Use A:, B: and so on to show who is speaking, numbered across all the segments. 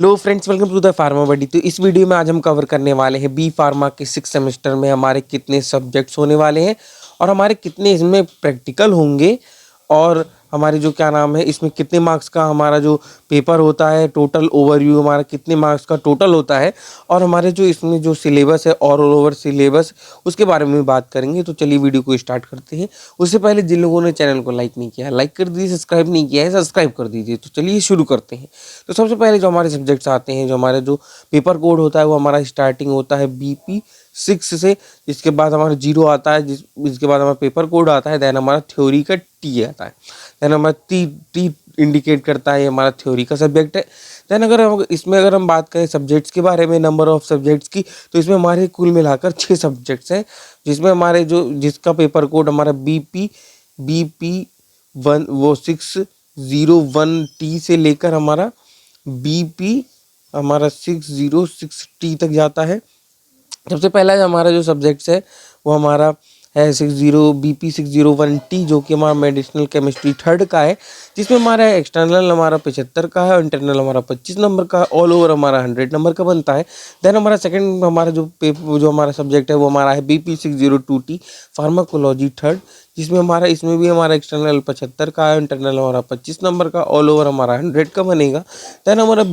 A: Low friends, welcome to the Pharma Buddy. तो इस video में आज हम कवर करने वाले हैं बी फार्मा के 6 सेमेस्टर में हमारे कितने सब्जेक्ट्स होने वाले हैं और हमारे कितने इसमें प्रैक्टिकल होंगे और हमारे जो क्या नाम है इसमें कितने मार्क्स का हमारा जो पेपर होता है, टोटल ओवरव्यू हमारा कितने मार्क्स का टोटल होता है और हमारे जो इसमें जो सिलेबस है ऑल ओवर सिलेबस उसके बारे में बात करेंगे। तो चलिए वीडियो को स्टार्ट करते हैं। उससे पहले जिन लोगों ने चैनल को लाइक नहीं किया है लाइक कर दीजिए, सब्सक्राइब नहीं किया है सब्सक्राइब कर दीजिए। तो चलिए शुरू करते हैं। तो सबसे पहले जो हमारे सब्जेक्ट्स आते हैं, जो हमारा जो पेपर कोड होता है वो हमारा स्टार्टिंग होता है BP 6 से, जिसके बाद हमारा 0 आता है, जिसके बाद हमारा पेपर कोड आता है, देन हमारा थ्योरी का T आता है, देन हमारा टी इंडिकेट करता है, ये हमारा थ्योरी का सब्जेक्ट है। देन अगर हम बात करें सब्जेक्ट्स के बारे में, नंबर ऑफ सब्जेक्ट्स की, तो इसमें हमारे कुल मिलाकर 6 सब्जेक्ट्स हैं, जिसमें हमारे जिसका पेपर कोड हमारा BP 1 वो 601T से लेकर हमारा BP हमारा 606T तक जाता है। सबसे पहला जो हमारा जो सब्जेक्ट्स है वो हमारा है BP 601T, जो कि हमारा मेडिसिनल केमिस्ट्री थर्ड का है, जिसमें हमारा एक्सटर्नल हमारा 75 का है और इंटरनल हमारा 25 नंबर का, ऑल ओवर हमारा 100 नंबर का बनता है। देन हमारा सेकंड हमारा जो हमारा सब्जेक्ट है वो हमारा है BP 602T फार्माकोलॉजी थर्ड, जिसमें हमारा इसमें भी हमारा एक्सटर्नल 75 का है, इंटरनल हमारा 25 नंबर का, ऑल ओवर हमारा 100 का बनेगा। देन हमारा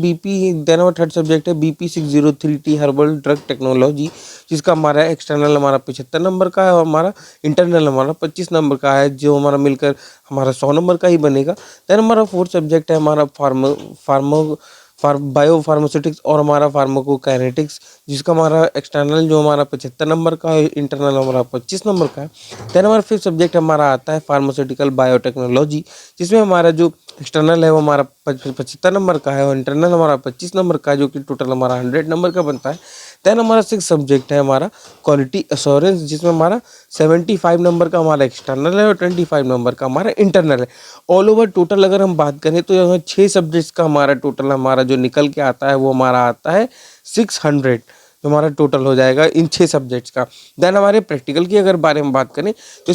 A: थर्ड सब्जेक्ट है BP 603T herbal drug technology, जिसका हमारा एक्सटर्नल हमारा 75 नंबर का है और हमारा इंटरनल हमारा 25 नंबर का है, जो हमारा मिलकर हमारा 100 नंबर का ही बनेगा। देन हमारा फोर्थ सब्जेक्ट है हमारा बायो फार्मास्यूटिक्स और हमारा फार्माकोकाइनेटिक्स, जिसका हमारा एक्सटर्नल जो हमारा 75 नंबर का है, इंटरनल हमारा 25 नंबर का है। देन हमारा फिफ्थ सब्जेक्ट हमारा आता है फार्मास्यूटिकल बायोटेक्नोलॉजी, जिसमें हमारा जो एक्सटर्नल है वो हमारा 75 नंबर का है और इंटरनल हमारा 25 नंबर का है, जो कि टोटल हमारा 100 नंबर का बनता है। देन हमारा सिक्स सब्जेक्ट है हमारा क्वालिटी एश्योरेंस, जिसमें हमारा 75 नंबर का हमारा एक्सटर्नल है और 25 नंबर का हमारा इंटरनल है। ऑल ओवर टोटल अगर हम बात करें तो यहाँ 6 सब्जेक्ट्स का हमारा टोटल हमारा जो निकल के आता है वो हमारा आता है 600, जो हमारा टोटल हो जाएगा इन 6 सब्जेक्ट्स का। देन हमारे प्रैक्टिकल की अगर बारे में बात करें तो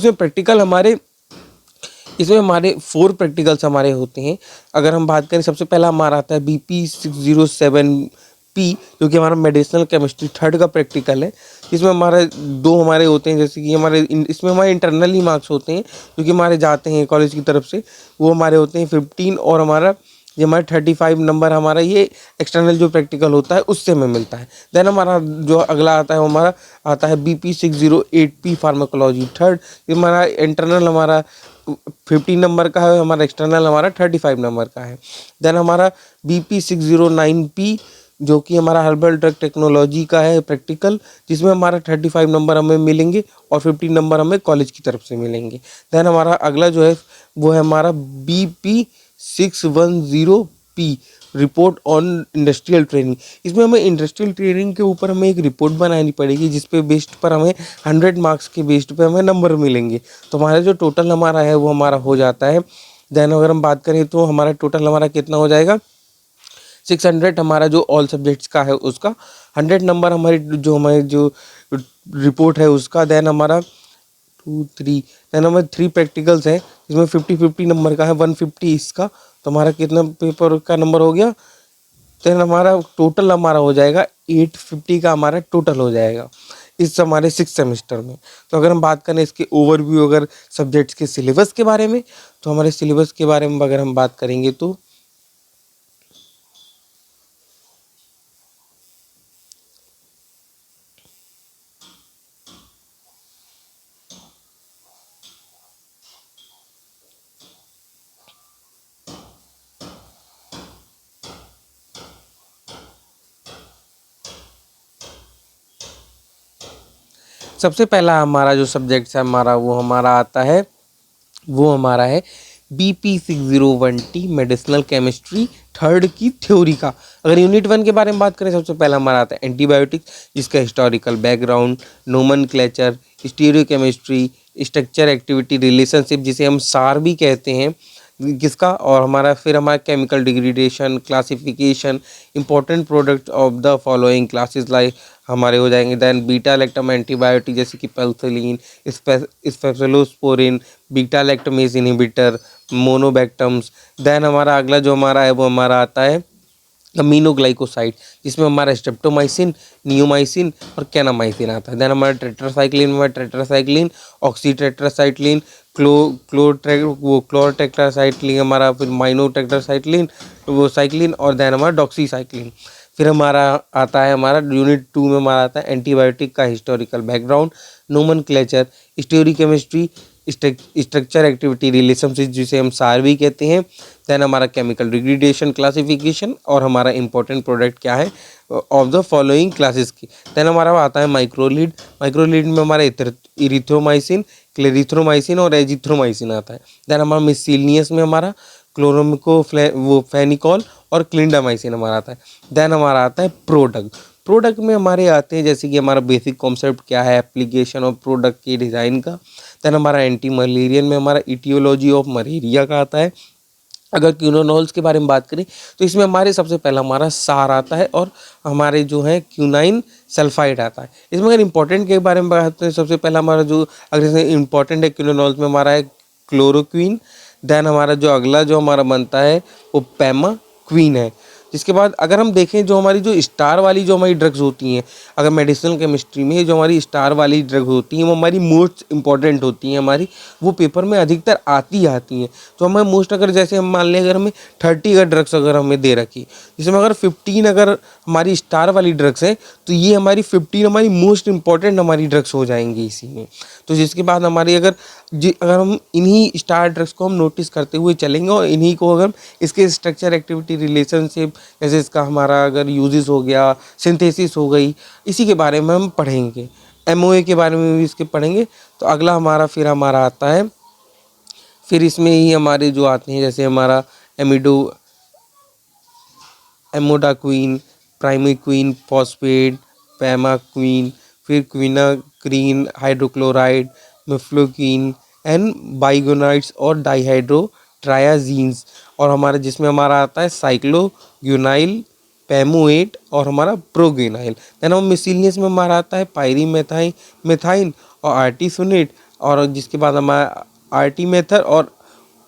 A: इसमें हमारे 4 प्रैक्टिकल्स हमारे होते हैं। अगर हम बात करें, सबसे पहला हमारा आता है BP 607P, जो कि हमारा मेडिसिनल केमिस्ट्री थर्ड का प्रैक्टिकल है, जिसमें हमारे 2 हमारे होते हैं, जैसे कि इसमें हमारे इंटरनल ही मार्क्स होते हैं जो कि हमारे जाते हैं कॉलेज की तरफ से, वो हमारे होते हैं 15 और हमारा ये हमारा 35 नंबर हमारा ये एक्सटर्नल जो प्रैक्टिकल होता है उससे हमें मिलता है। देन हमारा जो अगला आता है वो हमारा आता है BP 608P फार्माकोलॉजी थर्ड, ये हमारा इंटरनल हमारा 15 नंबर का है, हमारा एक्सटर्नल हमारा 35 नंबर का है। देन हमारा BP 609P, जो कि हमारा हर्बल ड्रग टेक्नोलॉजी का है प्रैक्टिकल, जिसमें हमारा 35 नंबर हमें मिलेंगे और 15 नंबर हमें कॉलेज की तरफ से मिलेंगे। देन हमारा अगला जो है वो है हमारा BP 610P report on industrial training. इसमें हमें इंडस्ट्रियल ट्रेनिंग के ऊपर हमें एक रिपोर्ट बनानी पड़ेगी, जिसपे बेस्ड पर हमें 100 मार्क्स के बेस्ड पे हमें नंबर मिलेंगे। तो हमारा जो टोटल हमारा है वो हमारा हो जाता है। देन अगर हम बात करें तो हमारा टोटल हमारा कितना हो जाएगा 600, हमारा जो ऑल सब्जेक्ट्स का है उसका 100 नंबर हमारी जो रिपोर्ट है उसका। देन हमारा 2 3 देन हमारे 3 प्रैक्टिकल्स हैं, जिसमें 50-50 नंबर का है, 150 इसका, तो हमारा कितना पेपर का नंबर हो गया। देन हमारा टोटल हमारा हो जाएगा 850 का हमारा टोटल हो जाएगा इस हमारे 6 सेमेस्टर में। तो अगर हम बात करें इसके ओवरव्यू अगर सब्जेक्ट्स के सिलेबस के बारे में, तो हमारे सिलेबस के बारे में अगर हम बात करेंगे तो सबसे पहला हमारा जो सब्जेक्ट है हमारा वो हमारा है BP 601T medicinal chemistry third की थ्योरी का। अगर यूनिट 1 के बारे में बात करें, सबसे पहला हमारा आता है एंटीबायोटिक्स, जिसका historical background, nomenclature, stereochemistry, structure activity relationship, जिसे हम सार भी कहते हैं किसका, और हमारा chemical degradation, classification, important product of the following classes like हमारे हो जाएंगे। देन बीटा लैक्टम एंटीबायोटिक, जैसे कि penicillin, cephalosporin, beta lactamase inhibitor, monobactams. Then हमारा अगला जो हमारा है वो हमारा आता है अमीनोग्लाइकोसाइड, जिसमें हमारा स्ट्रेप्टोमाइसिन, नियोमाइसिन और कैनामाइसिन आता है। देन हमारा टेट्रासाइक्लिन में टेट्रासाइक्लिन, ऑक्सी टेट्रासाइक्लिन, क्लोरटेट्रासाइक्लिन हमारा, फिर माइनो टेट्रासाइक्लिन वो साइक्लिन, और देन हमारा डॉक्सीसाइक्लिन। फिर हमारा आता है, हमारा यूनिट 2 में हमारा आता है एंटीबायोटिक का historical background, nomenclature, stereochemistry, structure activity relationship जिसे हम सार भी कहते हैं। देन हमारा केमिकल डिग्रेडेशन क्लासिफिकेशन, और हमारा इंपॉर्टेंट प्रोडक्ट क्या है ऑफ द फॉलोइंग क्लासेस की। देन हमारा आता है माइक्रोलीड, माइक्रोलीड में हमारा इरिथ्रोमाइसिन, क्लेरिथ्रोमाइसिन और एजिथ्रोमाइसिन आता है। देन हमारा मिसलिनियस में हमारा फेनिकॉल और क्लिंडामाइसिन हमारा आता है। देन हमारा आता है प्रोडक्ट, प्रोडक्ट में हमारे आते हैं जैसे कि हमारा बेसिक कॉन्सेप्ट क्या है एप्लीकेशन और प्रोडक्ट के डिज़ाइन का। देन हमारा एंटी मलेरियन में हमारा इटियोलॉजी ऑफ मलेरिया का आता है। अगर क्यूनोनॉल्स के बारे में बात करें तो इसमें हमारे सबसे पहला हमारा सार आता है, और हमारे जो है क्यूनाइन सल्फाइड आता है। इसमें अगर इंपॉर्टेंट के बारे में बात करें, सबसे पहला हमारा जो अगर इसमें इंपॉर्टेंट है क्यूनोनॉल्स में हमारा है क्लोरोक्वीन। देन हमारा जो अगला जो हमारा बनता है वो पैमा क्वीन है। जिसके बाद अगर हम देखें जो हमारी जो स्टार वाली जो हमारी ड्रग्स होती हैं, अगर मेडिसिनल केमिस्ट्री में जो हमारी स्टार वाली ड्रग होती हैं वो हमारी मोस्ट इंपॉर्टेंट होती हैं, हमारी वो पेपर में अधिकतर आती हैं। तो हमें मोस्ट अगर जैसे हम मान लें अगर हमें 30 अगर ड्रग्स अगर हमें दे रखी, जिसमें अगर 15 अगर हमारी स्टार वाली ड्रग्स हैं तो ये हमारी 15 हमारी मोस्ट इंपॉर्टेंट हमारी ड्रग्स हो जाएंगी इसी में। तो जिसके बाद हमारी अगर हम इन्हीं स्टार ड्रग्स को हम नोटिस करते हुए चलेंगे और इन्हीं को अगर इसके स्ट्रक्चर एक्टिविटी रिलेशनशिप जैसे इसका हमारा अगर यूजेस हो गया, सिंथेसिस हो गई, इसी के बारे में हम पढ़ेंगे। एमओए के बारे में भी इसके पढ़ेंगे। तो अगला हमारा फिर हमारा आता है, फिर इसमें ही हमारे जो आते हैं जैसे हमारा एमोडाक्विन, प्राइमिक्विन, फॉस्फेट, पैमाक्विन, फिर क्विनाक्रीन, हाइड्रोक्लोराइड, मिफ्लोक्विन एंड बाइगोनाइड्स और डाइहाइड्रोट्रायाजीन्स, और हमारा जिसमें हमारा आता है साइक्लोग्यूनाइल, पैमोएट और हमारा प्रोग्यूनाइल। देन हम मिसलिनियस में हमारा आता है पायरीमेथाइन, मेथाइन और आर्टिसोनेट, और जिसके बाद हमारा आर्टीमेथर और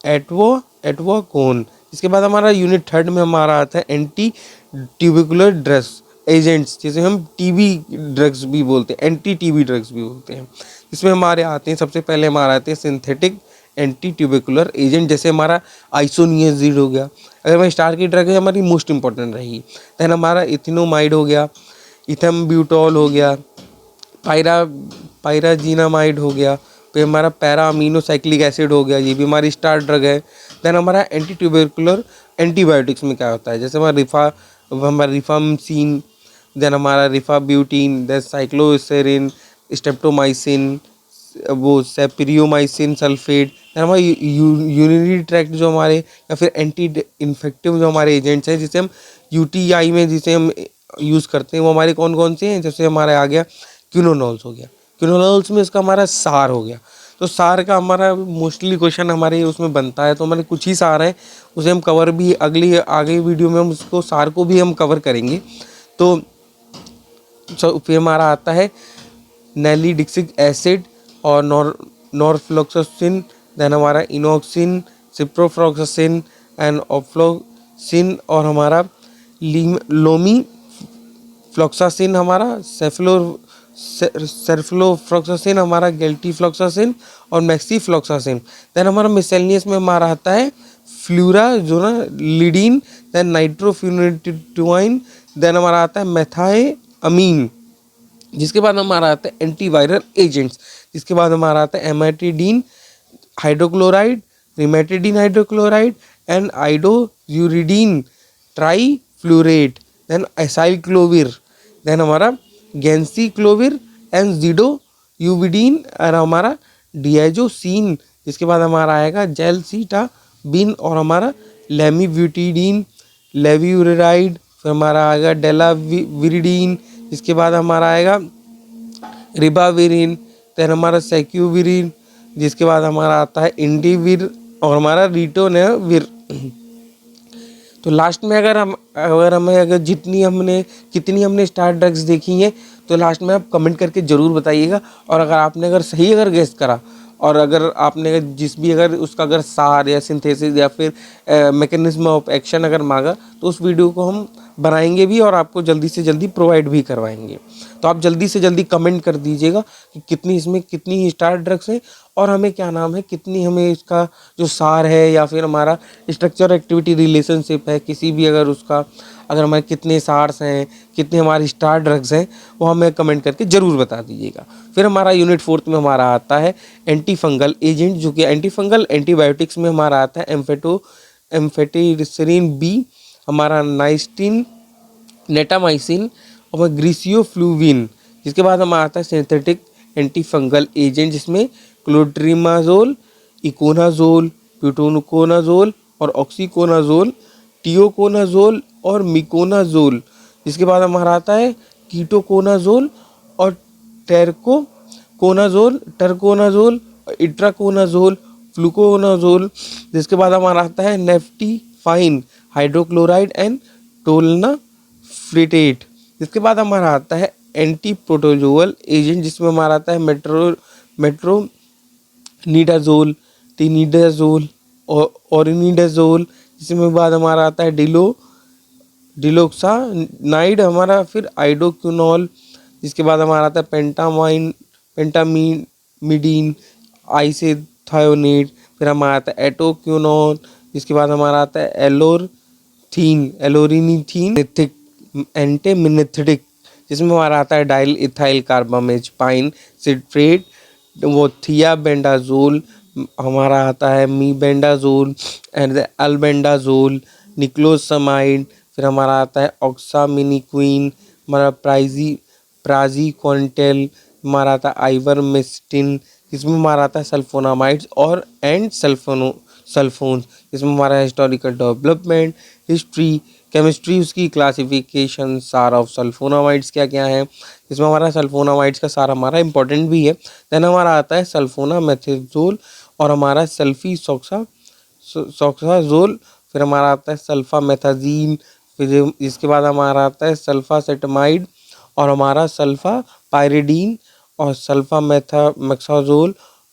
A: एटवोकोन। इसके बाद हमारा यूनिट 3 में हमारा आता है एंटी ट्यूबिकुलर ड्रग्स एजेंट्स, जिसे हम टीबी ड्रग्स भी बोलते हैं, एंटी टीबी ड्रग्स भी बोलते हैं। इसमें हमारे आते हैं सबसे पहले हमारा आते हैं सिंथेटिक एंटी ट्यूबिकुलर एजेंट, जैसे हमारा आइसोनियाजिड हो गया। अगर हमारी स्टार की ड्रग है हमारी मोस्ट इंपॉर्टेंट रहेगी। देन हमारा इथिनोमाइड हो गया, इथम्ब्यूटॉल हो गया, पायराजीनामाइड हो गया, फिर हमारा पैरा अमीनोसाइक्लिक एसिड हो गया, ये भी हमारी स्टार ड्रग है। देन हमारा एंटी ट्यूबरकुलर एंटीबायोटिक्स में क्या होता है, जैसे हमारा रिफाम्सिन, देन हमारा रिफाब्यूटिन, देन साइक्लोसेरिन, स्टेप्टोमाइसिन, वो सेप्रियोमाइसिन सल्फेट। देन हमारा यूरिनरी ट्रैक्ट जो हमारे, या फिर एंटी इन्फेक्टिव जो हमारे एजेंट्स हैं जिसे हम यूटीआई में जिसे हम यूज़ करते हैं, वो हमारे कौन कौन से हैं, जैसे हमारे आ गया क्यूनोनॉल्स हो गया। क्यूनोनॉल्स में इसका हमारा सार हो गया। तो सार का हमारा मोस्टली क्वेश्चन हमारे उसमें बनता है, तो हमारे कुछ ही सार हैं, उसे हम कवर भी अगली आगे वीडियो में हम उसको सार को भी हम कवर करेंगे। तो फिर हमारा आता है नैलिडिक्सिक एसिड और नॉरफ्लोक्सासिन, देन हमारा इनॉक्सिन, सिप्रोफ्लॉक्सासिन एंड ऑफ्लोक्सिन, और हमारा लोमी फ्लॉक्सासिन, हमारा सेफ्लोफ्लॉक्सासिन, हमारा गेल्टीफ्लॉक्सासिन और मैक्सीफ्लॉक्सासिन। देन हमारा मिसलेनियस में हमारा आता है फ्लूराजोनालिडीन, देन नाइट्रोफ्यूरेटिवाइन, देन हमारा आता है मेथाएअमीन। जिसके बाद हमारा आता है एंटीवायरल एजेंट्स, जिसके बाद हमारा आता है amantadine hydrochloride, rimantadine hydrochloride and idoxuridine trifluorate, then acyclovir, then हमारा गेंसीक्लोविर एंड जीडोयूविडीन और हमारा डियाजोसिन। जिसके बाद हमारा आएगा जेलसीटाबिन और हमारा लेमीब्यूटिडीन, लेवियुराइड, फिर हमारा आएगा डेलाविरिडीन। इसके बाद हमारा आएगा रिबाविरिन, देन हमारा सेक्यूविरिन, जिसके बाद हमारा आता है इंडिविर और हमारा रिटोनेविर। तो लास्ट में अगर हमें कितनी हमने स्टार ड्रग्स देखी हैं तो लास्ट में आप कमेंट करके ज़रूर बताइएगा। और अगर आपने अगर सही गेस करा और अगर आपने जिस भी अगर उसका अगर सार या सिंथेसिस या फिर मैकेनिज्म ऑफ एक्शन अगर मांगा तो उस वीडियो को हम बनाएंगे भी और आपको जल्दी से जल्दी प्रोवाइड भी करवाएंगे। तो आप जल्दी से जल्दी कमेंट कर दीजिएगा कि कितनी इसमें कितनी स्टार ड्रग्स हैं और हमें क्या नाम है, कितनी हमें इसका जो सार है या फिर हमारा स्ट्रक्चर एक्टिविटी रिलेशनशिप है किसी भी अगर उसका, अगर हमारे कितने सार्स हैं, कितने हमारे स्टार ड्रग्स हैं, वो हमें कमेंट करके ज़रूर बता दीजिएगा। फिर हमारा यूनिट 4 में हमारा आता है एंटी फंगल एजेंट, जो कि एंटी फंगल एंटीबायोटिक्स में हमारा आता है एम्फेटिसिलिन बी, हमारा नाइस्टिन, नेटामाइसिन और ग्रीसियोफ्लूविन। जिसके बाद हमारा आता है सिंथेटिक एंटी फंगल एजेंट जिसमें क्लोट्रिमाजोल, इकोनाजोल, प्यूटोकोनाजोल और ऑक्सीकोनाजोल, टियोकोनाजोल और मिकोनाजोल। जिसके बाद हमारा आता है कीटोकोनाजोल और टर्कोनाजोल, इट्राकोनाजोल, फ्लूकोनाजोल। जिसके बाद हमारा आता है नेफ्टीफाइन हाइड्रोक्लोराइड एंड टोलनाफ्रिटेट। जिसके बाद हमारा आता है एंटी प्रोटोजोअल एजेंट जिसमें हमारा आता है मेट्रोनिडाजोल, टिनिडाजोल और ओरिनिडाजोल। जिसमें बाद हमारा आता है डिलोक्सानाइड, हमारा फिर आइडोक्विनोल। जिसके बाद हमारा आता है पेंटामीडीन, आइसेथायोनेट। फिर हमारा आता है एटोक्विनोन। जिसके बाद हमारा आता है एलोरिनीथीन एंटीमिनेथिक। जिसमें हमारा आता है डाइल इथाइल कार्बामेजपाइन सिट्रेट, वो थियाबेंडाजोल। हमारा आता है मीबेंडाजोल एंड अल्बेंडाजोल, निक्लोसमाइड। फिर हमारा आता है ऑक्सामिनिक्विन, हमारा प्राजीक्विंटेल, हमारा आता है आइवरमेक्टिन। इसमें हमारा आता है सल्फोनामाइड्स और सल्फोन्स। इसमें हमारा हिस्टोरिकल डेवलपमेंट, हिस्ट्री, केमिस्ट्री, उसकी क्लासिफिकेशन, सार ऑफ सल्फोनामाइड्स क्या क्या है। इसमें हमारा सल्फोनामाइड्स का सार हमारा इंपॉर्टेंट भी है। देन हमारा आता है सल्फोनामेथाजोल और हमारा सल्फीसॉक्साजोल। फिर हमारा आता है सल्फामेथाजीन। फिर इसके बाद हमारा आता है सल्फासेटमाइड और हमारा सल्फापाइरिडीन और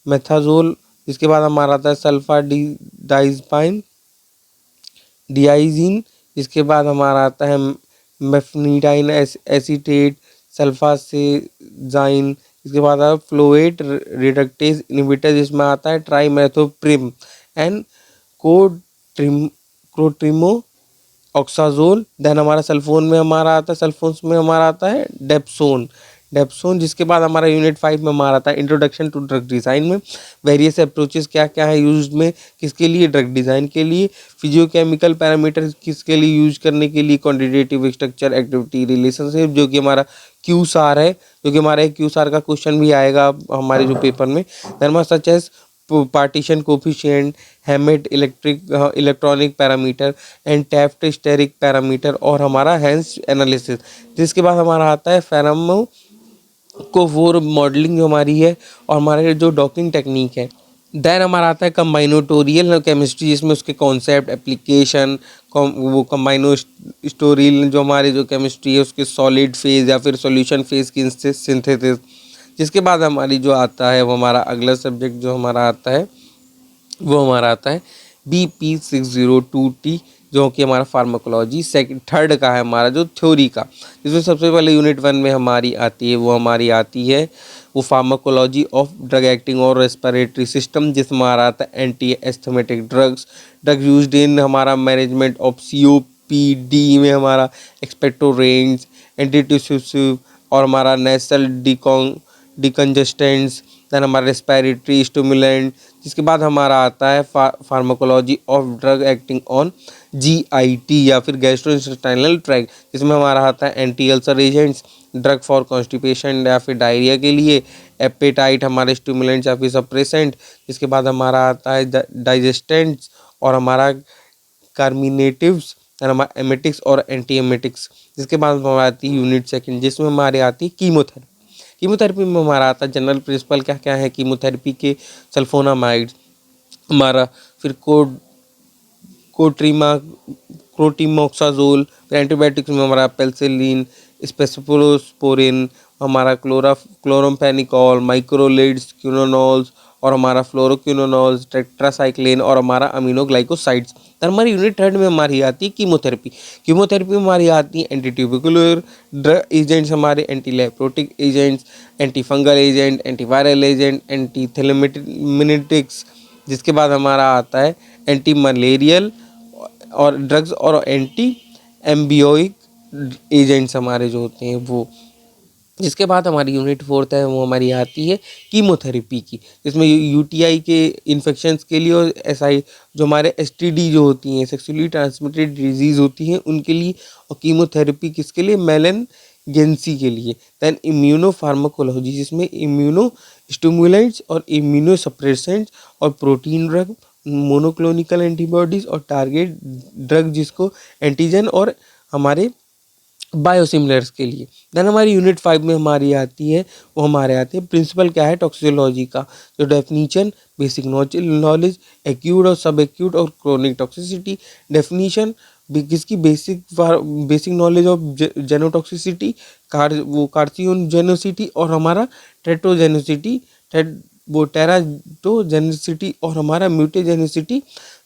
A: मेथाजोल। इसके बाद हमारा आता है डियाइजिन। इसके बाद हमारा आता है मेफनिडाइन एसीटेट, सल्फासेजाइन। इसके बाद आता है फ्लोएट रिडक्टेज इनहिबिटर जिसमें आता है ट्राइमेथोप्रिम एंड क्रोट्रिमो ऑक्साजोल। देन हमारा सल्फोन्स में हमारा आता है डेप्सोन। जिसके बाद हमारा यूनिट 5 में हमारा आता है इंट्रोडक्शन टू ड्रग डिज़ाइन में वेरियस अप्रोचेस क्या क्या है यूज में, किसके लिए, ड्रग डिज़ाइन के लिए, फिजियोकेमिकल पैरामीटर किसके लिए यूज करने के लिए, क्वांटिटेटिव स्ट्रक्चर एक्टिविटी रिलेशनशिप जो कि हमारा क्यू सार है, जो कि हमारा क्यू सार का क्वेश्चन भी आएगा हमारे जो पेपर में। देन हमारा such as partition coefficient, Hammett electronic parameter and Taft steric parameter और हमारा हेंस एनालिसिस। जिसके बाद हमारा आता है फेरामो को वो मॉडलिंग जो हमारी है और हमारे जो डॉकिंग टेक्निक है। देन हमारा आता है कम्बाइनोटोरियल केमिस्ट्री जिसमें उसके कॉन्सेप्ट, एप्लीकेशन, वो कम्बाइनोस्टोरियल जो हमारे जो केमिस्ट्री है उसके सॉलिड फेज या फिर सॉल्यूशन फेज की सिंथेसिस। जिसके बाद हमारी जो आता है वो हमारा अगला सब्जेक्ट जो हमारा आता है वो हमारा आता है BP602T जो कि हमारा फार्माकोलॉजी थर्ड का है हमारा जो थ्योरी का। जिसमें सबसे पहले यूनिट 1 में हमारी आती है वो फार्माकोलॉजी ऑफ ड्रग एक्टिंग और रेस्पिरेटरी सिस्टम। जिसमें हमारा आता है anti asthmatic drug used in हमारा मैनेजमेंट ऑफ COPD में हमारा एक्सपेक्टोरेंट्स, एंटीट्यूसिव और हमारा नेसल डिकंजेस्टेंट्स। देन हमारा रेस्पिरेटरी स्टिमुलेंट। जिसके बाद हमारा आता है pharmacology of drug acting on GIT या फिर गैस्ट्रोइंटेस्टाइनल ट्रैक्ट। जिसमें हमारा आता है anti ulcer agents, drug for constipation या फिर डायरिया के लिए, एपेटाइट हमारे स्टिमुलेंट्स या फिर सप्रेसेंट। जिसके बाद हमारा आता है डाइजेस्टेंट्स और हमारा कार्मिनेटिव्स, हमारा एमेटिक्स और एंटी एमेटिक्स। जिसके बाद हमारी आती है यूनिट 2 जिसमें हमारी आती है कीमोथेरेपी में हमारा आता है जनरल प्रिंसिपल क्या क्या है कीमोथेरेपी के, सल्फोनामाइड्स हमारा, फिर क्रोटिमोक्साजोल। फिर एंटीबायोटिक्स में हमारा पेनिसिलिन, स्पेसिफलोस्पोरिन, हमारा क्लोरम्फेनिकॉल, माइक्रोलिड्स, क्विनोनॉल्स और हमारा फ्लोरोक्विनोनॉल्स, टेट्रासाइक्लिन और हमारा अमीनोग्लाइकोसाइड्स। देन हमारी यूनिट थर्ड में हमारी आती है कीमोथेरेपी। कीमोथेरेपी में हमारी आती है एंटी ट्यूबिकुलर ड्रग एजेंट्स, हमारे anti leprotic agents, anti fungal agent, anti viral agent, anti helmintics. जिसके बाद हमारा आता है एंटी मलेरियल और ड्रग्स और एंटी एम्बियोइक एजेंट्स हमारे जो होते हैं वो। जिसके बाद हमारी यूनिट फोर्थ है वो हमारी आती है कीमोथेरेपी की, जिसमें यूटीआई के इन्फेक्शंस के लिए और एसआई जो हमारे एसटीडी जो होती हैं, सेक्सुअली ट्रांसमिटेड डिजीज़ होती हैं, उनके लिए। और कीमोथेरेपी किसके लिए? मेलेनगेंसी के लिए। दैन इम्यूनो फार्माकोलॉजी, जिसमें इम्यूनो स्टिमुलेंट्स और इम्यूनो सप्रेसेंट्स और प्रोटीन ड्रग, मोनोक्लोनिकल एंटीबॉडीज़ और टारगेट ड्रग, जिसको एंटीजन और हमारे बायोसिमिलर्स के लिए। देन हमारी यूनिट 5 में हमारी आती है वो हमारे आते हैं प्रिंसिपल क्या है टॉक्सिकोलॉजी का, जो डेफिनीशन, बेसिक नॉलेज, एक्यूट और सब एक्यूट और क्रोनिक टॉक्सिसिटी। डेफिनीशन किसकी? बेसिक नॉलेज ऑफ जेनोटॉक्सिसिटी, कार्सिनोजेनिसिटी और हमारा टेट्रोजेनिसिटी, वो टेराटोजेनिसिटी और हमारा म्यूटेजेनिसिटी।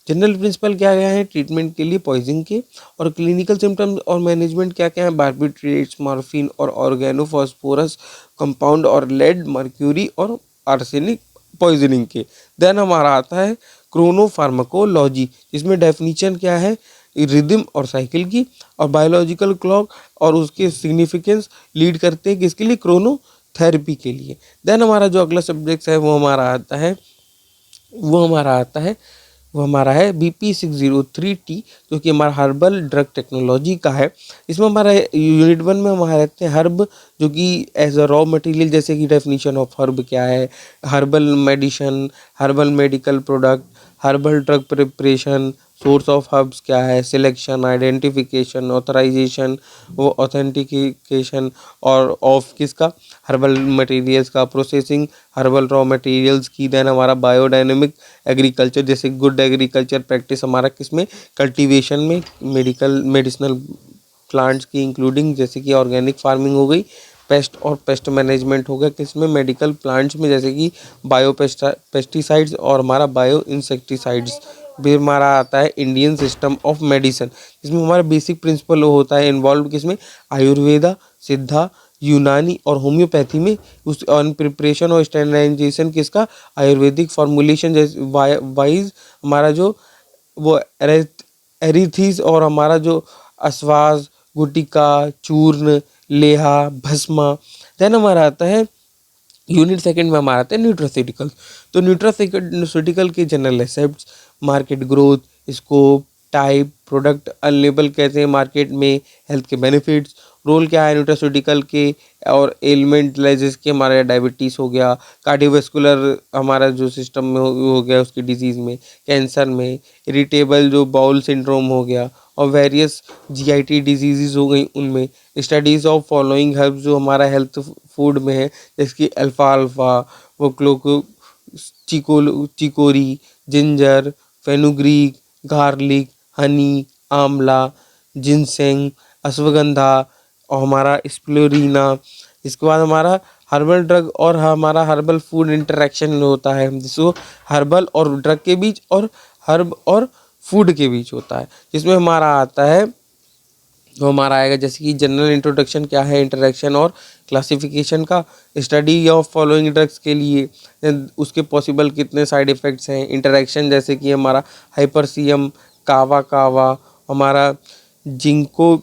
A: जनरल प्रिंसिपल क्या क्या है ट्रीटमेंट के लिए पॉइजन के, और क्लिनिकल सिम्टम्स और मैनेजमेंट क्या क्या है? बार्बिट्रेट्स, मॉर्फिन और ऑर्गेनोफॉस्फोरस कंपाउंड और लेड, मर्क्यूरी और आर्सेनिक पॉइजनिंग के। देन हमारा आता है क्रोनोफार्माकोलॉजी, जिसमें डेफिनीशन क्या है? रिदम और साइकिल की, और बायोलॉजिकल क्लॉक, और उसके सिग्निफिकेंस लीड करते हैं किसके लिए? क्रोनोथेरेपी के लिए। देन हमारा जो अगला सब्जेक्ट है वो हमारा आता है BP603T, जो कि हमारा हर्बल ड्रग टेक्नोलॉजी का है। इसमें हमारा यूनिट 1 में हमारे रहते हैं हर्ब, जो कि एज अ रॉ मटेरियल, जैसे कि डेफिनेशन ऑफ हर्ब क्या है? Herbal medicine, herbal medical product, herbal drug preparation, source of herbs क्या है? सिलेक्शन, आइडेंटिफिकेशन, ऑथराइजेशन, वो ऑथेंटिकेशन और ऑफ किसका? हर्बल मटेरियल्स का, प्रोसेसिंग हर्बल रॉ मटेरियल्स की। देन हमारा बायोडायनेमिक एग्रीकल्चर, जैसे गुड एग्रीकल्चर प्रैक्टिस हमारा किसमें? कल्टीवेशन में, मेडिसिनल प्लांट्स की इंक्लूडिंग, जैसे कि ऑर्गेनिक फार्मिंग हो गई। पेस्ट और पेस्ट मैनेजमेंट हो गया किसमें? मेडिकल प्लांट्स में, जैसे कि पेस्टिसाइड्स और हमारा बायो इंसेक्टिसाइड्स। फिर हमारा आता है इंडियन सिस्टम ऑफ मेडिसिन, जिसमें हमारा बेसिक प्रिंसिपल होता है इन्वॉल्व किसमें? आयुर्वेदा, सिद्धा, यूनानी और होम्योपैथी में। उस ऑन प्रिपरेशन और स्टैंडर्डाइजेशन किसका? आयुर्वेदिक फॉर्मुलेशन जैसे वाइज हमारा जो वो एरिथीस और हमारा जो आश्वास, गुटिका, चूर्ण, लेहा, भस्मा। देन हमारा आता है यूनिट सेकंड में हमारा आता है न्यूट्रास्यूटिकल। तो न्यूट्रास्यूटिकल के general aspects, market growth, scope, type, product available कैसे हैं मार्केट में, हेल्थ के बेनिफिट्स, रोल क्या है न्यूट्रास्यूटिकल के, और एलिमेंट जैसे कि हमारा डायबिटीज़ हो गया, कार्डियोवैस्कुलर हमारा जो सिस्टम में हो गया उसकी डिजीज़ में, कैंसर में, इरिटेबल जो बाउल सिंड्रोम हो गया, और वेरियस जीआईटी डिजीज़ हो गई उनमें। स्टडीज़ ऑफ फॉलोइंग हर्ब्स जो हमारा हेल्थ फूड में है, जैसे कि अल्फाल्फा, वो क्लोको, chicory, ginger, fenugreek, garlic, Honey, आंवला, जिनसेंग, अश्वगंधा और हमारा स्प्लेरिना। इसके बाद हमारा हर्बल ड्रग और हमारा हर्बल फूड इंटरेक्शन होता है, जिसको हर्बल और ड्रग के बीच और हर्ब और फूड के बीच होता है, जिसमें हमारा आता है तो हमारा आएगा जैसे कि जनरल इंट्रोडक्शन क्या है इंटरेक्शन और क्लासिफिकेशन का, स्टडी ऑफ फॉलोइंग ड्रग्स के लिए उसके पॉसिबल कितने साइड इफ़ेक्ट्स हैं, इंटरेक्शन जैसे कि हमारा हाइपरसीएम, कावा कावा, हमारा जिंको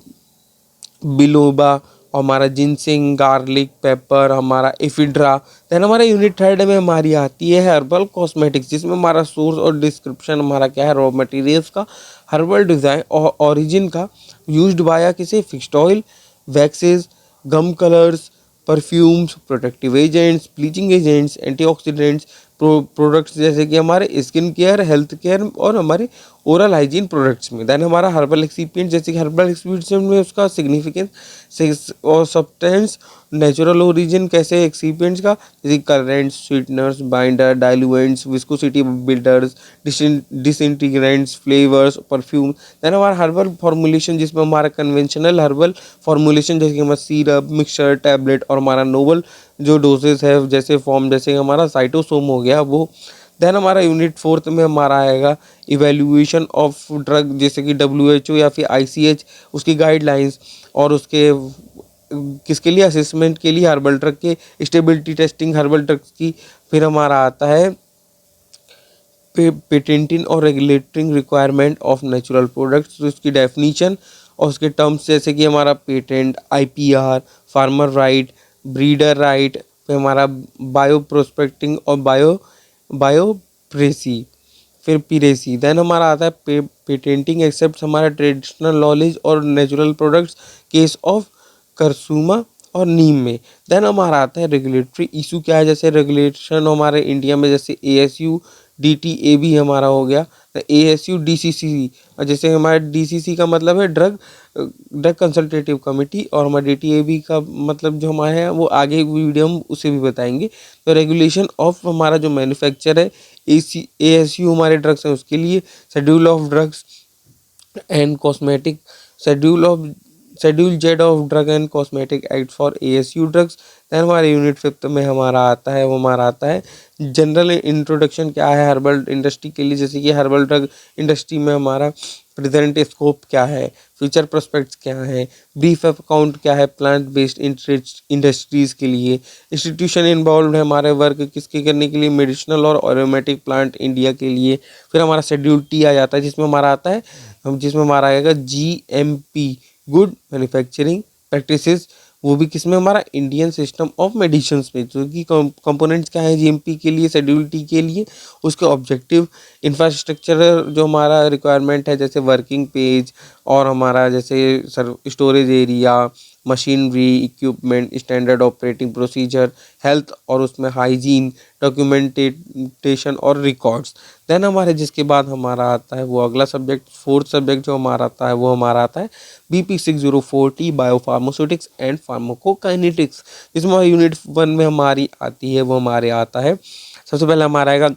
A: बिलोबा, हमारा जिनसिंग, गार्लिक, पेपर, हमारा एफिड्रा। देन हमारा यूनिट थर्ड में हमारी आती है हर्बल कॉस्मेटिक्स, जिसमें हमारा सोर्स और डिस्क्रिप्शन हमारा क्या है? रॉ मटेरियल्स का, हर्बल डिज़ाइन और ओरिजिन का, यूज्ड बाय किसे? Fixed oil, waxes, gum colours, perfumes, protective agents, bleaching agents, antioxidants, products जैसे कि हमारे स्किन केयर, हेल्थ केयर और हमारे ओरल हाइजीन प्रोडक्ट्स में। देन हमारा हर्बल एक्सीपिएंट, जैसे कि हर्बल एक्सीपिएंट में उसका सिग्निफिकेंस और सब्सटेंस, नेचुरल ओरिजिन कैसे एक्सीपिएंट्स का, जैसे colourants, sweeteners, binder, diluents, viscosity builders, disintegrants, flavours, perfume. Then हमारा हर्बल फॉर्मुलेशन, जिसमें हमारा कन्वेंशनल हर्बल फॉर्मुलेशन जैसे कि हमारा सीरप, मिक्सचर, टैबलेट और हमारा नोवल जो डोसेस है जैसे फॉर्म, जैसे हमारा साइटोसोम हो गया वो। देन हमारा यूनिट 4 में हमारा आएगा इवेल्युएशन ऑफ ड्रग, जैसे कि WHO या फिर ICH उसकी गाइडलाइंस, और उसके किसके लिए, असेसमेंट के लिए हर्बल ड्रग के स्टेबिलिटी टेस्टिंग हर्बल ड्रग्स की। फिर हमारा आता है पेटेंटिंग और regulatory requirement of natural products, तो इसकी डेफिनीशन और उसके टर्म्स, जैसे कि हमारा patent, IPR, farmer right, breeder right, फिर हमारा बायो प्रोस्पेक्टिंग और बायो फिर पीरेसी। देन हमारा आता है पेटेंटिंग एक्सेप्ट हमारा ट्रेडिशनल नॉलेज और नेचुरल प्रोडक्ट्स केस ऑफ करसुमा और नीम में। देन हमारा आता है रेगुलेटरी इशू क्या है, जैसे रेगुलेशन हमारे इंडिया में जैसे ASU DTA हमारा हो गया, ASU DCC, और जैसे हमारे DCC का मतलब है ड्रग कंसल्टेटिव कमेटी, और हमारे DTAB का मतलब जो हमारे है वो आगे वीडियो हम उसे भी बताएंगे। तो रेगुलेशन ऑफ हमारा जो मैन्युफैक्चर है ASU हमारे ड्रग्स हैं उसके लिए, schedule of drugs and cosmetic, schedule schedule Z of drug and cosmetic act for ASU drugs. Then हमारे यूनिट 5 में हमारा आता है वो हमारा आता है जनरल इंट्रोडक्शन क्या है हर्बल इंडस्ट्री के लिए, जैसे कि हर्बल ड्रग इंडस्ट्री में हमारा प्रेजेंट स्कोप क्या है, फ्यूचर प्रोस्पेक्ट्स क्या है, ब्रीफ अकाउंट क्या है प्लांट बेस्ड इंडस्ट्रीज़ के लिए, इंस्टीट्यूशन इन्वॉल्व है हमारे वर्क किसके करने के लिए, मेडिसिनल और एरोमेटिक प्लांट इंडिया के लिए। फिर हमारा शेड्यूल T आ जाता है जिसमें हमारा आता है जिसमें हमारा आएगा GMP, गुड मैन्युफैक्चरिंग प्रैक्टिसेस, वो भी किसमें, हमारा इंडियन सिस्टम ऑफ मेडिसिन्स में, जो कि कंपोनेंट्स क्या है GMP के लिए, शेड्यूल T के लिए, उसके ऑब्जेक्टिव, इंफ्रास्ट्रक्चर जो हमारा रिक्वायरमेंट है जैसे वर्किंग पेज, और हमारा जैसे storage area, machinery, equipment, standard operating procedure, health और उसमें हाइजीन, डॉक्यूमेंटेशन और रिकॉर्ड्स। देन हमारे जिसके बाद हमारा आता है वो अगला सब्जेक्ट, फोर्थ सब्जेक्ट जो हमारा आता है वो हमारा आता है BP 604T biopharmaceutics and pharmacokinetics, जिसमें हमारी यूनिट 1 में हमारी आती है वो हमारे आता है सबसे पहले हमारा आएगा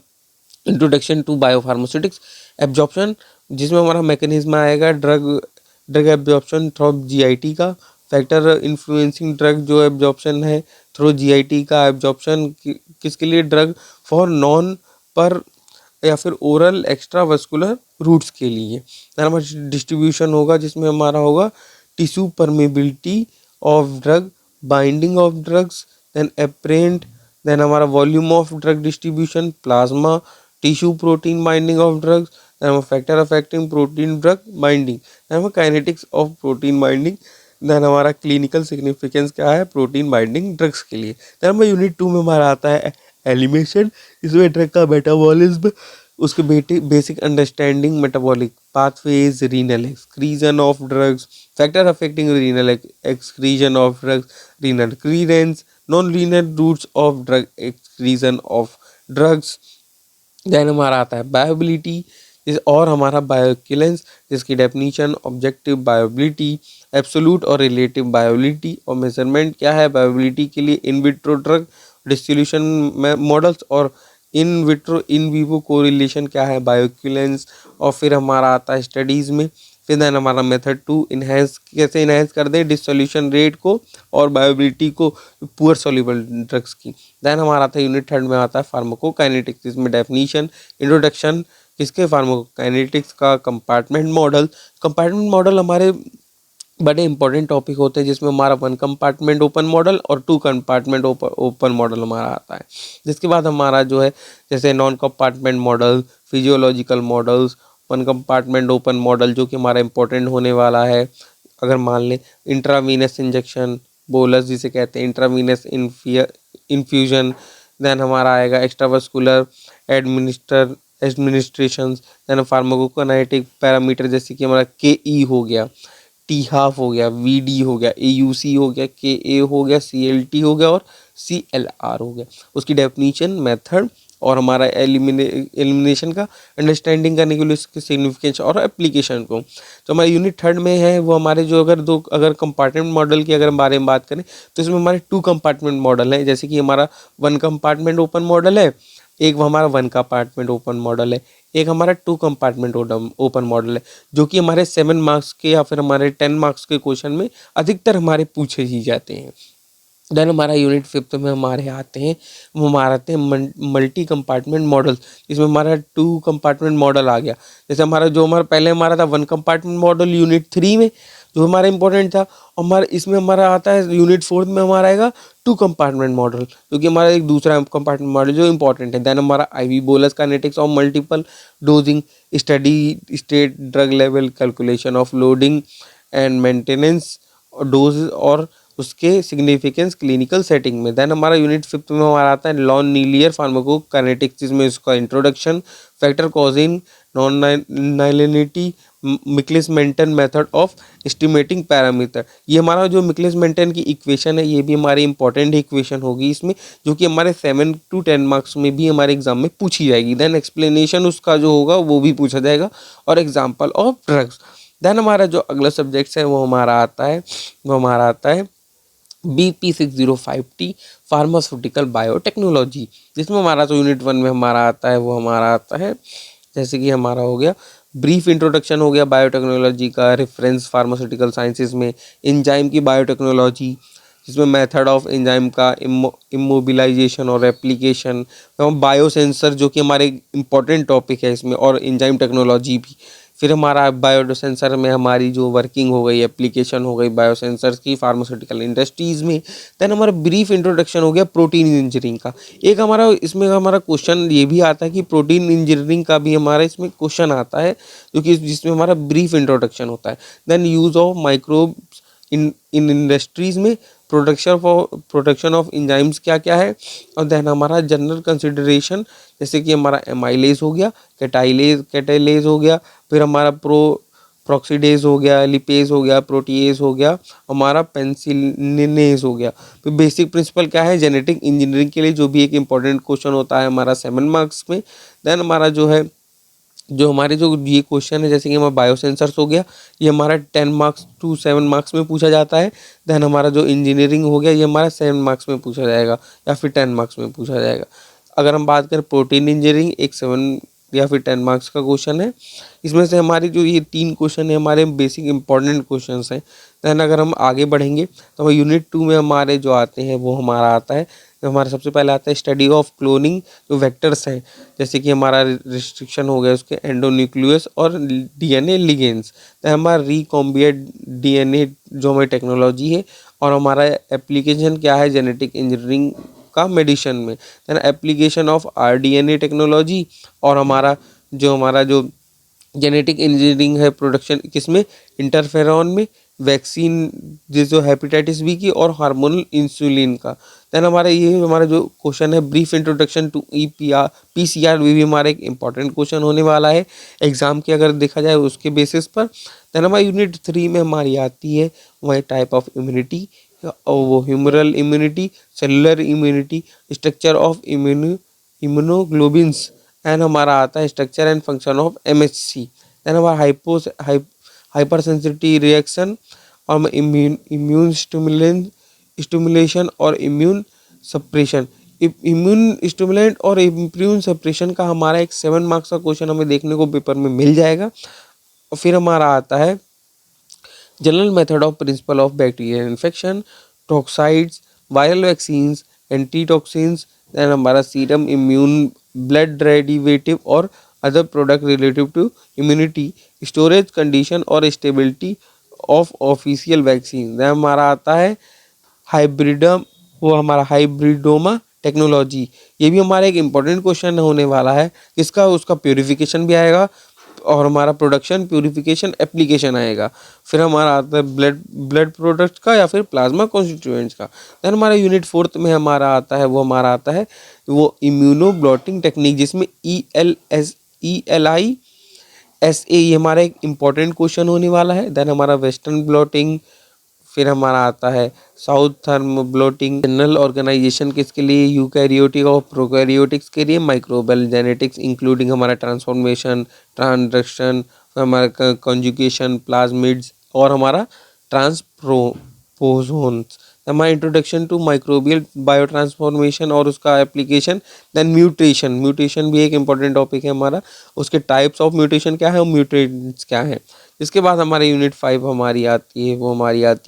A: इंट्रोडक्शन टू बायोफार्मास्यूटिक्स एब्जॉर्प्शन, जिसमें हमारा मैकेनिज्म आएगा ड्रग एब्जॉर्प्शन थ्रू GIT का, फैक्टर इन्फ्लुएंसिंग ड्रग जो एब्जॉर्प्शन है थ्रू GIT का एब्जॉर्प्शन किसके लिए, ड्रग फॉर नॉन पर या फिर ओरल एक्स्ट्रा वस्कुलर रूट्स के लिए। देन हमारा डिस्ट्रीब्यूशन होगा जिसमें हमारा होगा tissue permeability of drug, binding of drugs, then apparent, then हमारा volume of drug distribution, plasma, tissue protein binding of drugs, then हमारा factor affecting protein drug binding, then हमारा kinetics of protein binding, then हमारा clinical significance क्या है protein binding drugs के लिए। Then हमारा unit 2 में हमारा आता है एलिमेशन, इसमें ड्रग का मेटाबॉलिज्म, उसके basic understanding, metabolic pathways, renal excretion of drugs, factor affecting renal excretion of drugs, renal clearance, non linear routes of drug excretion of drugs. Then हमारा आता है बायोबिलिटी और हमारा बायोक्विलेंस, जिसकी डेफिनीशन, ऑब्जेक्टिव बायोबिलिटी, एब्सोल्यूट और relative bioavailability, और measurement क्या है बायोबिलिटी के लिए, in vitro drug distribution models और in vitro in vivo correlation क्या है बायोक्विलेंस, और फिर हमारा आता है स्टडीज़ में। फिर देन हमारा मेथड 2 इन्हेंस, कैसे इन्हेंस कर दें डिसोल्यूशन रेट को और बायोबिलिटी को पुअर सॉल्युबल ड्रग्स की। देन हमारा आता है यूनिट 3 में आता है फार्माकोकाइनेटिक्स, इसमें डेफिनीशन, इंट्रोडक्शन किसके, फार्माकोकाइनेटिक्स का, कंपार्टमेंट मॉडल हमारे बड़े इंपॉर्टेंट टॉपिक होते हैं, जिसमें हमारा 1 कंपार्टमेंट ओपन मॉडल और 2 कंपार्टमेंट ओपन मॉडल हमारा आता है। जिसके बाद हमारा जो है जैसे non compartment model, physiological models, 1 compartment open model जो कि हमारा इंपॉर्टेंट होने वाला है। अगर मान लें इंट्रावीनस इंजेक्शन, बोलस जिसे कहते हैं, इंट्रावीनस इन्फ्यूजन, देन हमारा आएगा extravascular administration, then pharmacokinetic parameter जैसे कि हमारा KE हो गया, T-हाफ हो गया, VD हो गया, AUC हो गया, KA हो गया, CLT हो गया और CLR हो गया। उसकी डेफिनीशन, मेथड और हमारा एलिमिनेशन का अंडरस्टैंडिंग करने के लिए उसके सिग्निफिकेंस और एप्लीकेशन को। तो हमारे यूनिट 3 में है वो हमारे जो अगर कंपार्टमेंट मॉडल की अगर बारे में बात करें तो इसमें हमारे 2 कंपार्टमेंट मॉडल हैं, जैसे कि हमारा 1 कंपार्टमेंट ओपन मॉडल है, एक वो हमारा 1 कंपार्टमेंट ओपन मॉडल है, एक हमारा 2 कंपार्टमेंट ओपन मॉडल है, जो कि हमारे 7 मार्क्स के या फिर हमारे 10 मार्क्स के क्वेश्चन में अधिकतर हमारे पूछे ही जाते हैं। देन हमारा यूनिट 5th में हमारे आते हैं, वो हमारे आते हैं मल्टी कंपार्टमेंट मॉडल। इसमें हमारा 2 कंपार्टमेंट मॉडल आ गया। जैसे हमारा पहले हमारा था 1 कंपार्टमेंट मॉडल यूनिट 3 में, जो हमारा इंपॉर्टेंट था। हमारा इसमें हमारा आता है यूनिट 4 में हमारा आएगा 2 कंपार्टमेंट मॉडल, जो कि हमारा एक दूसरा कंपार्टमेंट मॉडल जो इंपॉर्टेंट है। देन हमारा IV bolus kinetics of multiple dosing, steady state drug level, calculation of loading and maintenance dose और उसके सिग्निफिकेंस क्लिनिकल सेटिंग में। देन हमारा यूनिट 5th में हमारा आता है नॉन लीनियर फार्माकोकाइनेटिक्स, जिसमें इसका introduction, factor causing, non linearity, Michaelis Menten method of estimating parameter. ये हमारा जो मिक्लिस मेंटन की इक्वेशन है, ये भी हमारी इंपॉर्टेंट इक्वेशन होगी इसमें, जो कि हमारे 7 to 10 मार्क्स में भी हमारे एग्जाम में पूछी जाएगी। देन एक्सप्लेनेशन उसका जो होगा वो भी पूछा जाएगा, और एग्जाम्पल ऑफ ड्रग्स। देन हमारा जो अगला सब्जेक्ट है वो हमारा आता है BP6050 फार्मास्यूटिकल बायोटेक्नोलॉजी, जिसमें हमारा जो यूनिट 1 में हमारा आता है वो हमारा आता है, जैसे कि हमारा हो गया ब्रीफ इंट्रोडक्शन हो गया बायोटेक्नोलॉजी का, रेफरेंस फार्मास्यूटिकल साइंसेज में, एंजाइम की बायोटेक्नोलॉजी, जिसमें मेथड ऑफ एंजाइम का इमोबिलाइजेशन और एप्लीकेशन, बायोसेंसर जो कि हमारे इंपॉर्टेंट टॉपिक है इसमें, और एंजाइम टेक्नोलॉजी भी। फिर हमारा बायोसेंसर में हमारी जो वर्किंग हो गई, एप्लीकेशन हो गई बायोसेंसर्स की फार्मास्यूटिकल इंडस्ट्रीज़ में। देन हमारा ब्रीफ इंट्रोडक्शन हो गया प्रोटीन इंजीनियरिंग का। एक हमारा इसमें हमारा क्वेश्चन ये भी आता है कि प्रोटीन इंजीनियरिंग का भी हमारा इसमें क्वेश्चन आता है, जो कि जिसमें हमारा ब्रीफ इंट्रोडक्शन होता है। Then use of microbes in industries में, प्रोडक्शन ऑफ एंजाइम्स क्या क्या है, और देन हमारा जनरल कंसिडरेशन, जैसे कि हमारा एमाइलेज हो गया, कैटाइलेज हो गया, फिर हमारा प्रॉक्सीडेज हो गया, लिपेज हो गया, प्रोटीएज हो गया, हमारा पेंसिलिनेज हो गया। फिर बेसिक प्रिंसिपल क्या है जेनेटिक इंजीनियरिंग के लिए, जो भी एक इंपॉर्टेंट क्वेश्चन होता है हमारा 7 मार्क्स में। देन हमारा जो हमारे जो ये क्वेश्चन है, जैसे कि हमारा बायोसेंसर्स हो गया, ये हमारा 10 मार्क्स टू 7 मार्क्स में पूछा जाता है। देन हमारा जो इंजीनियरिंग हो गया, ये हमारा 7 मार्क्स में पूछा जाएगा, या फिर 10 मार्क्स में पूछा जाएगा। अगर हम बात करें प्रोटीन इंजीनियरिंग, एक 7 या फिर 10 मार्क्स का क्वेश्चन है। इसमें से हमारी जो ये 3 क्वेश्चन है हमारे बेसिक इंपॉर्टेंट क्वेश्चन हैं। दैन अगर हम आगे बढ़ेंगे तो हम यूनिट 2 में हमारे जो आते हैं वो हमारा आता है, तो हमारा सबसे पहले आता है स्टडी ऑफ क्लोनिंग, जो वेक्टर्स हैं, जैसे कि हमारा रिस्ट्रिक्शन हो गया उसके एंडोन्यूक्लियस और DNA लिगेंड्स। तो हमारा रिकॉम्बिनेट DNA जो हमारी टेक्नोलॉजी है, और हमारा एप्लीकेशन क्या है जेनेटिक इंजीनियरिंग का मेडिसिन में। Then application of RDNA technology, और हमारा जो जेनेटिक इंजीनियरिंग है प्रोडक्शन किसमें, इंटरफेरॉन में, वैक्सीन जो हेपेटाइटिस बी की, और हार्मोनल इंसुलिन का। देन हमारा जो क्वेश्चन है ब्रीफ इंट्रोडक्शन टू PCR, भी हमारा एक इंपॉर्टेंट क्वेश्चन होने वाला है एग्जाम के, अगर देखा जाए उसके बेसिस पर। देन हमारा यूनिट 3 में हमारी आती है वही टाइप ऑफ इम्यूनिटी, और वो humoral immunity, cellular immunity, structure of immunoglobins, and हमारा आता है structure and function of MHC। Then हमारा हाइपर सेंसिटिव रिएक्शन, और इम्यून स्टिमुलेशन और इम्यून सप्रेशन। इम्यून स्टिमुलेंट और इम्यून सप्रेशन का हमारा एक 7 मार्क्स का क्वेश्चन हमें देखने को पेपर में मिल जाएगा। और फिर हमारा आता है general method of principle of bacterial infection, toxoids, viral vaccines, antitoxins, then हमारा सीरम इम्यून, ब्लड डेरिवेटिव और other product relative to immunity, storage condition और stability of official vaccine. Then हमारा आता है हाइब्रिडोमा टेक्नोलॉजी। ये भी हमारा एक इम्पॉर्टेंट क्वेश्चन होने वाला है, इसका उसका प्योरिफिकेशन भी आएगा, और हमारा प्रोडक्शन, प्यूरिफिकेशन, एप्लीकेशन आएगा। फिर हमारा आता है ब्लड प्रोडक्ट का या फिर प्लाज्मा कॉन्स्टिट्यूएंट्स का। देन हमारा यूनिट 4 में हमारा आता है वो इम्यूनोब्लॉटिंग टेक्निक, जिसमें ELISA ये हमारा एक इम्पॉर्टेंट क्वेश्चन होने वाला है। देन हमारा वेस्टर्न ब्लॉटिंग, फिर हमारा आता है साउथर्न ब्लॉटिंग, जनरल ऑर्गेनाइजेशन किसके लिए, यूकैरियोटिक और प्रोकैरियोटिक्स के लिए, माइक्रोबियल जेनेटिक्स इंक्लूडिंग हमारा ट्रांसफॉर्मेशन, ट्रांसडक्शन, हमारा कॉन्जुगेशन, प्लाज्मिड्स, और हमारा ट्रांसपोजोन्स। हमारा इंट्रोडक्शन टू माइक्रोबियल बायोट्रांसफॉर्मेशन और उसका एप्लीकेशन। देन म्यूटेशन भी एक इंपॉर्टेंट टॉपिक है हमारा, उसके टाइप्स ऑफ म्यूटेशन क्या है और म्यूटेंट्स क्या है। इसके बाद हमारे यूनिट 5 हमारी आती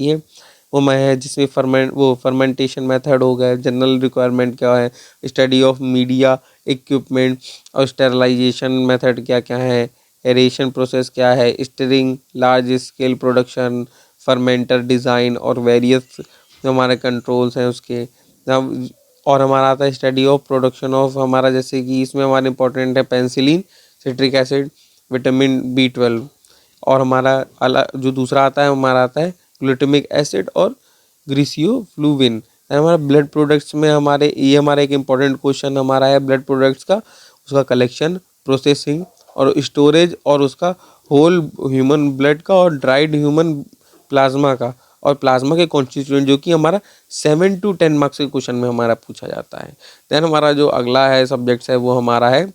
A: है वो मैं है जिसमें फर्मेंटेशन मेथड हो गया, जनरल रिक्वायरमेंट क्या है, स्टडी ऑफ मीडिया इक्विपमेंट और स्टेरलाइजेशन मेथड क्या क्या है, एरेशन प्रोसेस क्या है, steering large scale production, fermenter design और वेरियस जो हमारे कंट्रोल्स हैं उसके। और हमारा आता है स्टडी ऑफ प्रोडक्शन ऑफ हमारा, जैसे कि इसमें हमारा इंपॉर्टेंट है penicillin, citric acid, vitamin B12। और हमारा अलग जो दूसरा आता है हमारा आता है ग्लूटामिक एसिड और ग्रीसियोफ्लूविन। हमारा ब्लड प्रोडक्ट्स में हमारे ये हमारा एक इम्पॉर्टेंट क्वेश्चन हमारा है ब्लड प्रोडक्ट्स का, उसका कलेक्शन, प्रोसेसिंग और स्टोरेज, और उसका होल ह्यूमन ब्लड का और ड्राइड ह्यूमन प्लाज्मा का, और प्लाज्मा के कॉन्स्टिट्यूएंट, जो कि हमारा 7 to 10 मार्क्स के क्वेश्चन में हमारा पूछा जाता है। देन हमारा जो अगला है सब्जेक्ट्स है वो हमारा है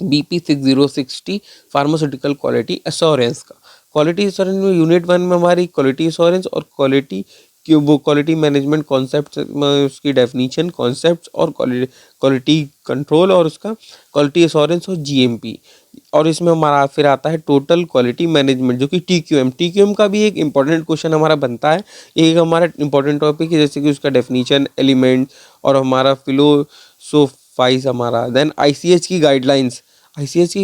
A: BP6060 फार्मास्यूटिकल क्वालिटी एश्योरेंस का। क्वालिटी एश्योरेंस में यूनिट 1 में हमारी क्वालिटी एश्योरेंस और क्वालिटी मैनेजमेंट कॉन्सेप्ट, उसकी डेफिनीशन, कॉन्सेप्ट और क्वालिटी कंट्रोल और उसका क्वालिटी एश्योरेंस और GMP। और इसमें हमारा फिर आता है टोटल क्वालिटी मैनेजमेंट, जो कि TQM का भी एक इंपॉर्टेंट क्वेश्चन हमारा बनता है। ये एक हमारा इंपॉर्टेंट टॉपिक है, जैसे कि उसका डेफिनीशन, एलिमेंट और हमारा फिलोसोफाइज हमारा। देन ICH की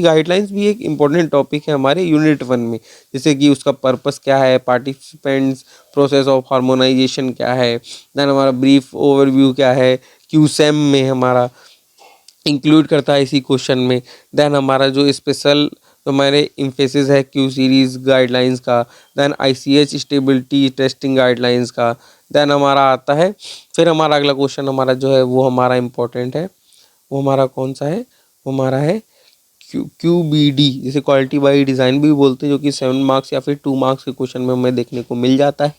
A: गाइडलाइंस भी एक इम्पॉर्टेंट टॉपिक है हमारे यूनिट 1 में, जैसे कि उसका पर्पस क्या है, पार्टिसिपेंट्स, प्रोसेस ऑफ हार्मोनाइजेशन क्या है, देन हमारा ब्रीफ ओवरव्यू क्या है, QSEM में हमारा इंक्लूड करता है इसी क्वेश्चन में। देन हमारा जो स्पेशल तो हमारे इम्फेसिस है Q सीरीज़ गाइडलाइंस का, then ICH stability testing guidelines का। देन हमारा आता है फिर हमारा अगला क्वेश्चन हमारा जो है वो हमारा इम्पोर्टेंट है, वो हमारा कौन सा है, वो हमारा है QBD, जिसे क्वालिटी बाई डिज़ाइन भी बोलते हैं, जो कि 7 मार्क्स या फिर 2 मार्क्स के क्वेश्चन में हमें देखने को मिल जाता है।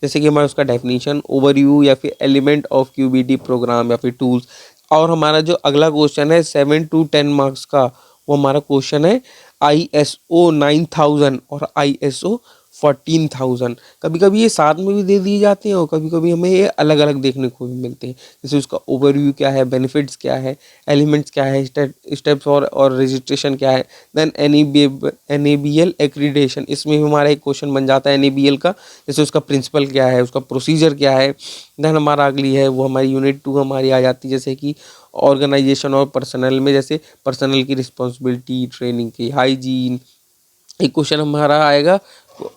A: जैसे कि हमारा उसका डेफिनेशन, ओवरव्यू या फिर एलिमेंट ऑफ QBD प्रोग्राम या फिर टूल्स। और हमारा जो अगला क्वेश्चन है 7 to 10 मार्क्स का, वो हमारा क्वेश्चन है ISO 9000 और ISO 14000। कभी कभी ये साथ में भी दे दिए जाते हैं और कभी कभी हमें ये अलग अलग देखने को भी मिलते हैं। जैसे उसका ओवरव्यू क्या है, बेनिफिट्स क्या है, एलिमेंट्स क्या है, स्टेप्स और रजिस्ट्रेशन क्या है। देन NABL एक्रीडेशन, इसमें भी हमारा एक क्वेश्चन बन जाता है NABL का, जैसे उसका प्रिंसिपल क्या है, उसका प्रोसीजर क्या है। देन हमारा अगली है वो हमारी यूनिट 2 हमारी आ जाती है, जैसे कि ऑर्गेनाइजेशन और पर्सनल में, जैसे पर्सनल की रिस्पॉन्सिबिलिटी, ट्रेनिंग की, हाइजीन। एक क्वेश्चन हमारा आएगा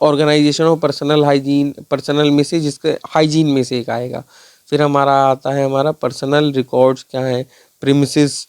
A: ऑर्गेनाइजेशन और पर्सनल हाइजीन, पर्सनल में से जिसके हाइजीन में से एक आएगा। फिर हमारा आता है हमारा पर्सनल रिकॉर्ड्स क्या है, premises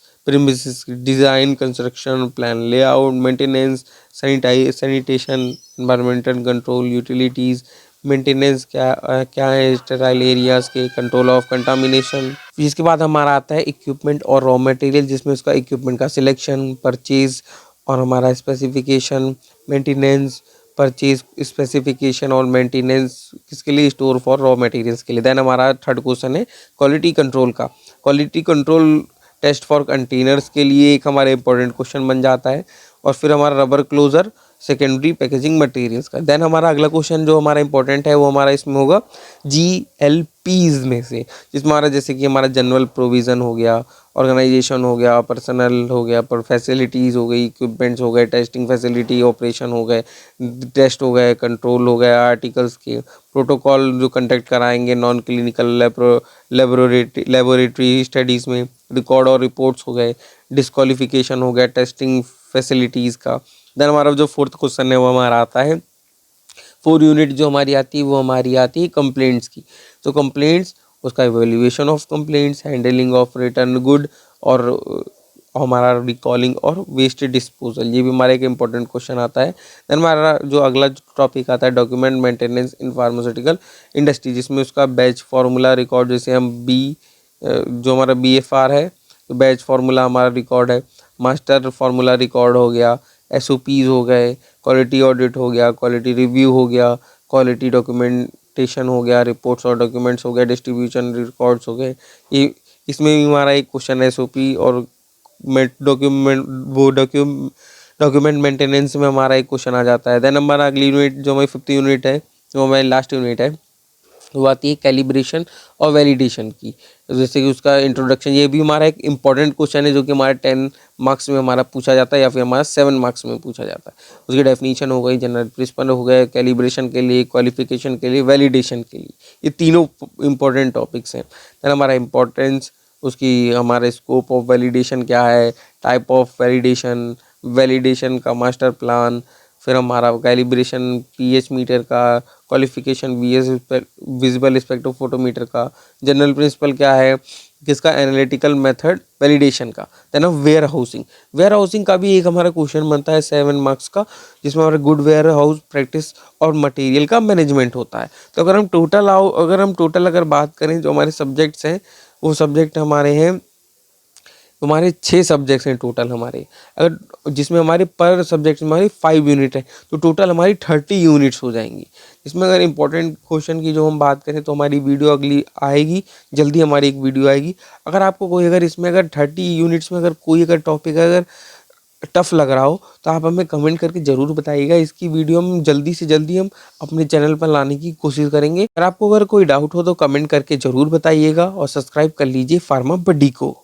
A: design, construction plan, layout, maintenance, sanitation, environmental control, utilities, maintenance क्या है, स्टेराइल एरियाज़ के, कंट्रोल ऑफ कंटामिनेशन। इसके बाद हमारा आता है इक्विपमेंट और रॉ मटेरियल, जिसमें उसका इक्विपमेंट का सिलेक्शन, परचेज और हमारा स्पेसिफिकेशन, मेंटेनेंस, परचेज, स्पेसिफिकेशन और मेंटेनेंस किसके लिए, स्टोर फॉर रॉ मटेरियल्स के लिए। देन हमारा थर्ड क्वेश्चन है क्वालिटी कंट्रोल का, quality control test for containers के लिए एक हमारा इंपॉर्टेंट क्वेश्चन बन जाता है। और फिर हमारा rubber closure, secondary packaging materials का। देन हमारा अगला क्वेश्चन जो हमारा इंपॉर्टेंट है वो हमारा इसमें होगा GLPs में से, जिसमें हमारा जैसे कि हमारा जनरल प्रोविज़न हो गया, ऑर्गेनाइजेशन हो गया, पर्सनल हो गया, पर फैसिलिटीज़ हो गई, इक्विपमेंट्स हो गए, टेस्टिंग फैसिलिटी, ऑपरेशन हो गए, टेस्ट हो गए, कंट्रोल हो गया, आर्टिकल्स के, प्रोटोकॉल जो कंडक्ट कराएंगे नॉन क्लिनिकल लेबोरेटरी स्टडीज़ में, रिकॉर्ड और रिपोर्ट्स हो गए, डिस्क्वालिफिकेशन हो गया, टेस्टिंग फैसिलिटीज़ का। देन हमारा जो फोर्थ क्वेश्चन है वो हमारा आता है 4 यूनिट जो हमारी आती है वो हमारी आती है कंप्लेंट्स की। तो कंप्लेंट्स, उसका evaluation of complaints, handling of return good और हमारा रिकॉलिंग और वेस्ट डिस्पोजल, ये भी हमारा एक इंपॉर्टेंट क्वेश्चन आता है। देन हमारा जो अगला टॉपिक आता है document maintenance in pharmaceutical industry, जिसमें उसका बैच फार्मूला रिकॉर्ड, जैसे हम जो हमारा BFR है तो बैच फार्मूला हमारा रिकॉर्ड है, मास्टर फार्मूला रिकॉर्ड हो गया, SOPs हो गए, क्वालिटी ऑडिट हो गया, क्वालिटी रिव्यू हो गया, क्वालिटी डॉक्यूमेंटेशन हो गया, रिपोर्ट्स और डॉक्यूमेंट्स हो गया, डिस्ट्रीब्यूशन रिकॉर्ड्स हो गए। ये इसमें भी हमारा एक क्वेश्चन SOP और डॉक्यूमेंट मेंटेनेंस में हमारा एक क्वेश्चन आ जाता है। देन हमारा अगली यूनिट जो हमारी 5th यूनिट है, जो हमारी लास्ट यूनिट है, वो आती है कैलिब्रेशन और वैलिडेशन की। जैसे कि उसका इंट्रोडक्शन, ये भी हमारा एक इंपॉर्टेंट क्वेश्चन है जो कि हमारा 10 मार्क्स में हमारा पूछा जाता है या फिर हमारा 7 मार्क्स में पूछा जाता है। उसकी डेफिनेशन हो गई, जनरल प्रिंसिपल हो गए, कैलिब्रेशन के लिए, क्वालिफिकेशन के लिए, वैलिडेशन के लिए, ये तीनों इंपॉर्टेंट टॉपिक्स हैं। देन हमारा इंपॉर्टेंस, उसकी हमारे स्कोप ऑफ वैलिडेशन क्या है, टाइप ऑफ वैलिडेशन, वैलिडेशन का मास्टर प्लान, फिर हमारा कैलिब्रेशन पीएच मीटर का, क्वालिफिकेशन विजिबल स्पेक्ट्रोफोटोमीटर का, जनरल प्रिंसिपल क्या है किसका, एनालिटिकल मेथड वैलिडेशन का। Then warehousing, warehousing का भी एक हमारा क्वेश्चन बनता है 7 मार्क्स का, जिसमें हमारा गुड वेयर हाउस प्रैक्टिस और मटेरियल का मैनेजमेंट होता है। तो अगर हम टोटल अगर बात करें जो हमारे सब्जेक्ट्स हैं, वो सब्जेक्ट हमारे हैं, हमारे 6 सब्जेक्ट्स हैं टोटल हमारे, अगर जिसमें हमारे पर सब्जेक्ट हमारी 5 यूनिट है, तो टोटल हमारी 30 यूनिट्स हो जाएंगी। इसमें अगर इंपॉर्टेंट क्वेश्चन की जो हम बात करें तो हमारी वीडियो अगली आएगी, जल्दी हमारी एक वीडियो आएगी। अगर आपको कोई अगर इसमें अगर 30 यूनिट्स में अगर कोई अगर टॉपिक अगर टफ लग रहा हो तो आप हमें कमेंट करके ज़रूर बताइएगा। इसकी वीडियो हम जल्दी से जल्दी हम अपने चैनल पर लाने की कोशिश करेंगे। अगर आपको अगर कोई डाउट हो तो कमेंट करके ज़रूर बताइएगा और सब्सक्राइब कर लीजिए फार्मा बड्डी को।